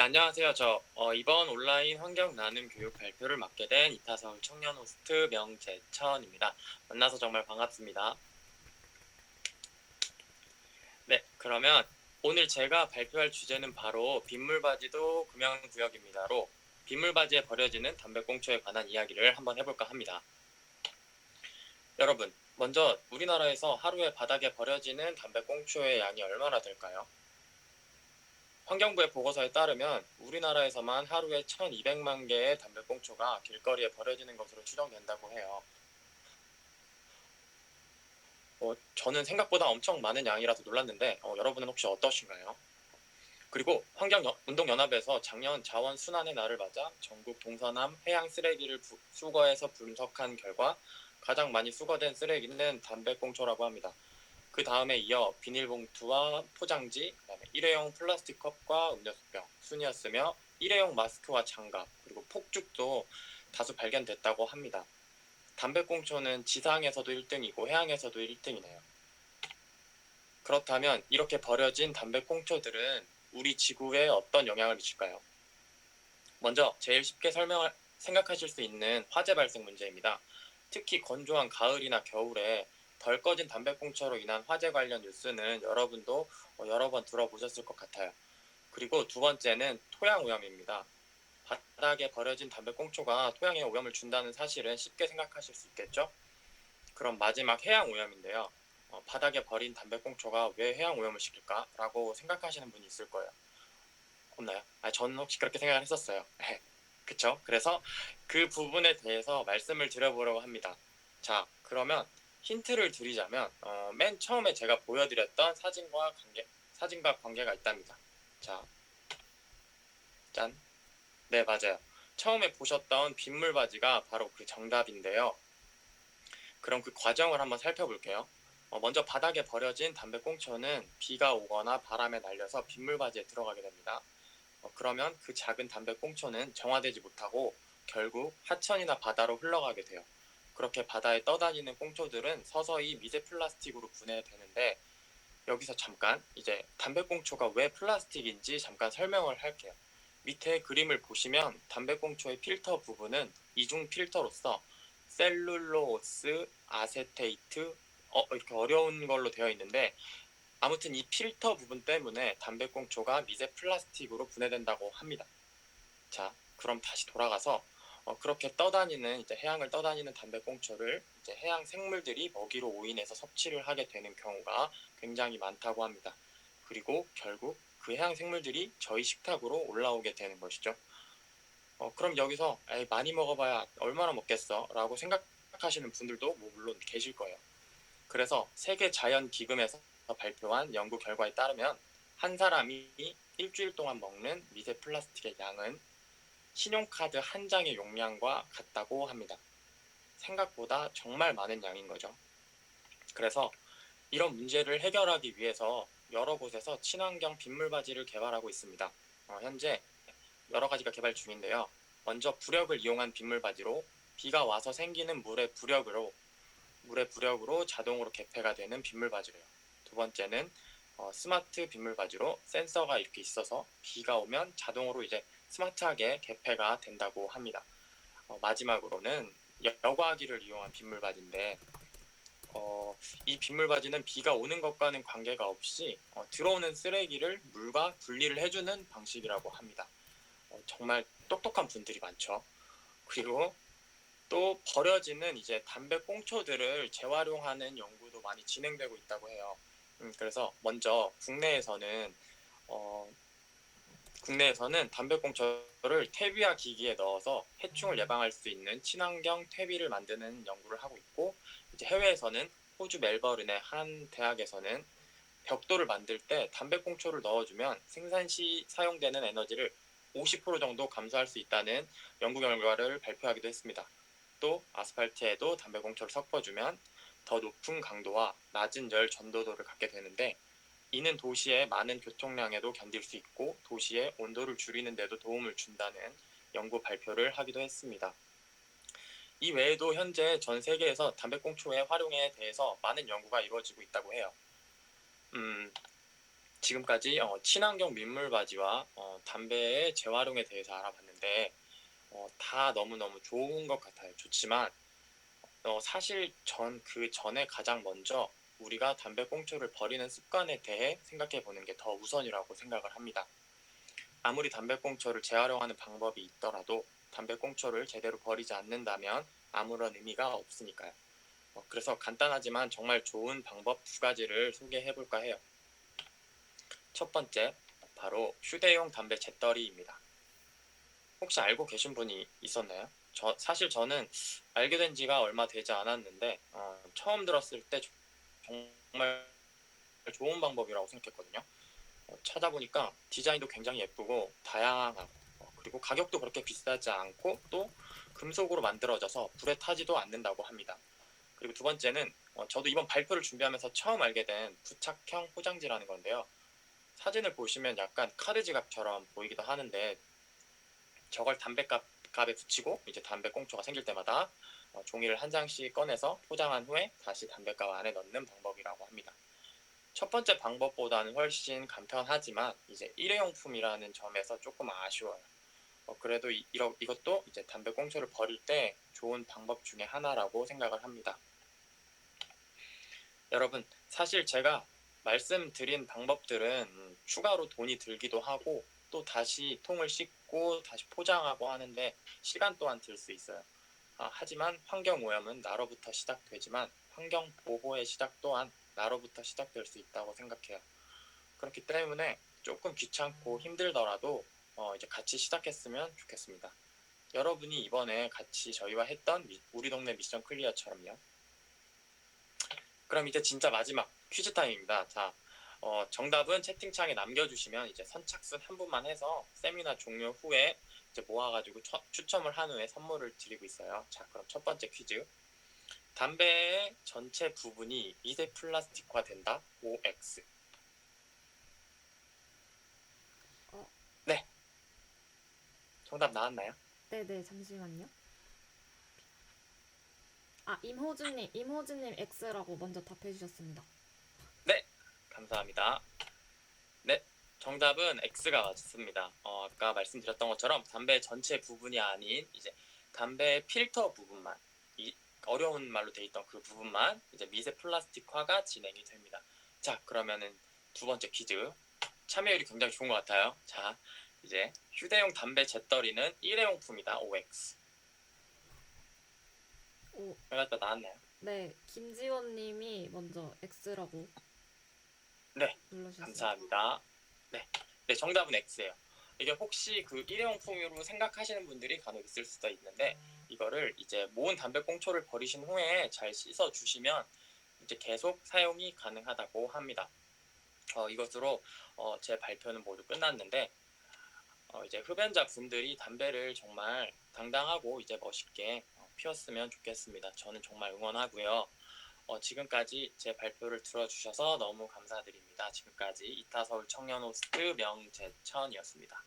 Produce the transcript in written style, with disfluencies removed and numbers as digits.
네, 안녕하세요. 이번 온라인 환경 나눔 교육 발표를 맡게 된 이타서울 청년 호스트 명재천입니다. 만나서 정말 반갑습니다. 네, 그러면 오늘 제가 발표할 주제는 바로 빗물바지도 금연구역입니다로 빗물바지에 버려지는 담배꽁초에 관한 이야기를 한번 해볼까 합니다. 여러분, 먼저 우리나라에서 하루에 바닥에 버려지는 담배꽁초의 양이 얼마나 될까요? 환경부의 보고서에 따르면 우리나라에서만 하루에 1200만 개의 담배꽁초가 길거리에 버려지는 것으로 추정된다고 해요. 저는 생각보다 엄청 많은 양이라서 놀랐는데 여러분은 혹시 어떠신가요? 그리고 환경운동연합에서 작년 자원순환의 날을 맞아 전국 동서남 해양 쓰레기를 수거해서 분석한 결과 가장 많이 수거된 쓰레기는 담배꽁초라고 합니다. 그 다음에 이어 비닐봉투와 포장지, 그다음에 일회용 플라스틱 컵과 음료수병 순이었으며 일회용 마스크와 장갑, 그리고 폭죽도 다수 발견됐다고 합니다. 담배꽁초는 지상에서도 1등이고 해양에서도 1등이네요. 그렇다면 이렇게 버려진 담배꽁초들은 우리 지구에 어떤 영향을 미칠까요? 먼저 제일 쉽게 생각하실 수 있는 화재 발생 문제입니다. 특히 건조한 가을이나 겨울에 덜 꺼진 담배꽁초로 인한 화재 관련 뉴스는 여러분도 여러 번 들어보셨을 것 같아요. 그리고 두 번째는 토양 오염입니다. 바닥에 버려진 담배꽁초가 토양에 오염을 준다는 사실은 쉽게 생각하실 수 있겠죠? 그럼 마지막 해양 오염인데요. 바닥에 버린 담배꽁초가 왜 해양 오염을 시킬까라고 생각하시는 분이 있을 거예요. 없나요? 저는 혹시 그렇게 생각을 했었어요. 그쵸? 그래서 그 부분에 대해서 말씀을 드려보려고 합니다. 자, 그러면 힌트를 드리자면 맨 처음에 제가 보여드렸던 사진과 관계가 있답니다. 자, 짠. 네, 맞아요. 처음에 보셨던 빗물바지가 바로 그 정답인데요. 그럼 그 과정을 한번 살펴볼게요. 먼저 바닥에 버려진 담배꽁초는 비가 오거나 바람에 날려서 빗물바지에 들어가게 됩니다. 그러면 그 작은 담배꽁초는 정화되지 못하고 결국 하천이나 바다로 흘러가게 돼요. 그렇게 바다에 떠다니는 꽁초들은 서서히 미세 플라스틱으로 분해되는데 여기서 잠깐 이제 담배꽁초가 왜 플라스틱인지 잠깐 설명을 할게요. 밑에 그림을 보시면 담배꽁초의 필터 부분은 이중 필터로서 셀룰로스, 아세테이트 이렇게 어려운 걸로 되어 있는데 아무튼 이 필터 부분 때문에 담배꽁초가 미세 플라스틱으로 분해된다고 합니다. 자, 그럼 다시 돌아가서 그렇게 떠다니는 이제 해양을 떠다니는 담배꽁초를 이제 해양 생물들이 먹이로 오인해서 섭취를 하게 되는 경우가 굉장히 많다고 합니다. 그리고 결국 그 해양 생물들이 저희 식탁으로 올라오게 되는 것이죠. 그럼 여기서 에이, 많이 먹어봐야 얼마나 먹겠어? 라고 생각하시는 분들도 뭐 물론 계실 거예요. 그래서 세계자연기금에서 발표한 연구 결과에 따르면 한 사람이 일주일 동안 먹는 미세 플라스틱의 양은 신용카드 한 장의 용량과 같다고 합니다. 생각보다 정말 많은 양인 거죠. 그래서 이런 문제를 해결하기 위해서 여러 곳에서 친환경 빗물바지를 개발하고 있습니다. 현재 여러 가지가 개발 중인데요. 먼저 부력을 이용한 빗물바지로 비가 와서 생기는 물의 부력으로 자동으로 개폐가 되는 빗물바지로요. 두 번째는 스마트 빗물바지로 센서가 이렇게 있어서 비가 오면 자동으로 이제 스마트하게 개폐가 된다고 합니다. 마지막으로는 여과기를 이용한 빗물바지인데 이 빗물바지는 비가 오는 것과는 관계가 없이 들어오는 쓰레기를 물과 분리를 해주는 방식이라고 합니다. 정말 똑똑한 분들이 많죠. 그리고 또 버려지는 이제 담배 꽁초들을 재활용하는 연구도 많이 진행되고 있다고 해요. 그래서 먼저 어, 국내에서는 담배 꽁초를 퇴비화 기기에 넣어서 해충을 예방할 수 있는 친환경 퇴비를 만드는 연구를 하고 있고, 이제 해외에서는 호주 멜버른의 한 대학에서는 벽돌을 만들 때 담배 꽁초를 넣어주면 생산 시 사용되는 에너지를 50% 정도 감소할 수 있다는 연구 결과를 발표하기도 했습니다. 또 아스팔트에도 담배꽁초를 섞어주면 더 높은 강도와 낮은 열 전도도를 갖게 되는데 이는 도시의 많은 교통량에도 견딜 수 있고 도시의 온도를 줄이는 데도 도움을 준다는 연구 발표를 하기도 했습니다. 이 외에도 현재 전 세계에서 담배꽁초의 활용에 대해서 많은 연구가 이루어지고 있다고 해요. 음, 지금까지 친환경 민물 바지와 담배의 재활용에 대해서 알아봤는데 다 너무너무 좋은 것 같아요. 좋지만 사실 그 전에 가장 먼저 우리가 담배꽁초를 버리는 습관에 대해 생각해 보는 게 더 우선이라고 생각을 합니다. 아무리 담배꽁초를 재활용하는 방법이 있더라도 담배꽁초를 제대로 버리지 않는다면 아무런 의미가 없으니까요. 그래서 간단하지만 정말 좋은 방법 두 가지를 소개해 볼까 해요. 첫 번째, 바로 휴대용 담배 재떨이입니다. 혹시 알고 계신 분이 있었나요? 사실 저는 알게 된 지가 얼마 되지 않았는데 처음 들었을 때 정말 좋은 방법이라고 생각했거든요. 찾아보니까 디자인도 굉장히 예쁘고 다양하고 그리고 가격도 그렇게 비싸지 않고 또 금속으로 만들어져서 불에 타지도 않는다고 합니다. 그리고 두 번째는 저도 이번 발표를 준비하면서 처음 알게 된 부착형 포장지라는 건데요. 사진을 보시면 약간 카드 지갑처럼 보이기도 하는데 저걸 담배갑에 붙이고 이제 담배꽁초가 생길 때마다 종이를 한 장씩 꺼내서 포장한 후에 다시 담배갑 안에 넣는 방법이라고 합니다. 첫 번째 방법보다는 훨씬 간편하지만 이제 일회용품이라는 점에서 조금 아쉬워요. 그래도 이것도 이제 담배꽁초를 버릴 때 좋은 방법 중에 하나라고 생각을 합니다. 여러분, 사실 제가 말씀드린 방법들은 추가로 돈이 들기도 하고 또 다시 통을 씻고 다시 포장하고 하는데 시간 또한 들 수 있어요. 하지만 환경오염은 나로부터 시작되지만 환경 보호의 시작 또한 나로부터 시작될 수 있다고 생각해요. 그렇기 때문에 조금 귀찮고 힘들더라도 이제 같이 시작했으면 좋겠습니다. 여러분이 이번에 같이 저희와 했던 우리 동네 미션 클리어처럼요. 그럼 이제 진짜 마지막 퀴즈 타임입니다. 자, 정답은 채팅창에 남겨주시면 이제 선착순 한 분만 해서 세미나 종료 후에 이제 모아가지고 추첨을 한 후에 선물을 드리고 있어요. 자, 그럼 첫 번째 퀴즈. 담배의 전체 부분이 미세 플라스틱화 된다. OX. 네. 정답 나왔나요? 네네, 잠시만요. 임호준님 X라고 먼저 답해주셨습니다. 네. 감사합니다. 네. 정답은 X가 맞습니다. 아까 말씀드렸던 것처럼 담배 전체 부분이 아닌 이제 담배 필터 부분만 어려운 말로 돼 있던 그 부분만 이제 미세 플라스틱화가 진행이 됩니다. 자, 그러면은 두 번째 퀴즈. 참여율이 굉장히 좋은 것 같아요. 자, 이제 휴대용 담배 재떨이는 일회용품이다. OX. 오, 정답 나왔나요? 네, 김지원님이 먼저 X라고 네. 눌러주셨습니다. 감사합니다. 네. 네, 정답은 X예요. 이게 혹시 그 일회용품으로 생각하시는 분들이 간혹 있을 수도 있는데 이거를 이제 모은 담배꽁초를 버리신 후에 잘 씻어 주시면 이제 계속 사용이 가능하다고 합니다. 이것으로 제 발표는 모두 끝났는데 이제 흡연자 분들이 담배를 정말 당당하고 이제 멋있게 피웠으면 좋겠습니다. 저는 정말 응원하고요. 지금까지 제 발표를 들어주셔서 너무 감사드립니다. 지금까지 이타서울 청년호스트 명재천이었습니다.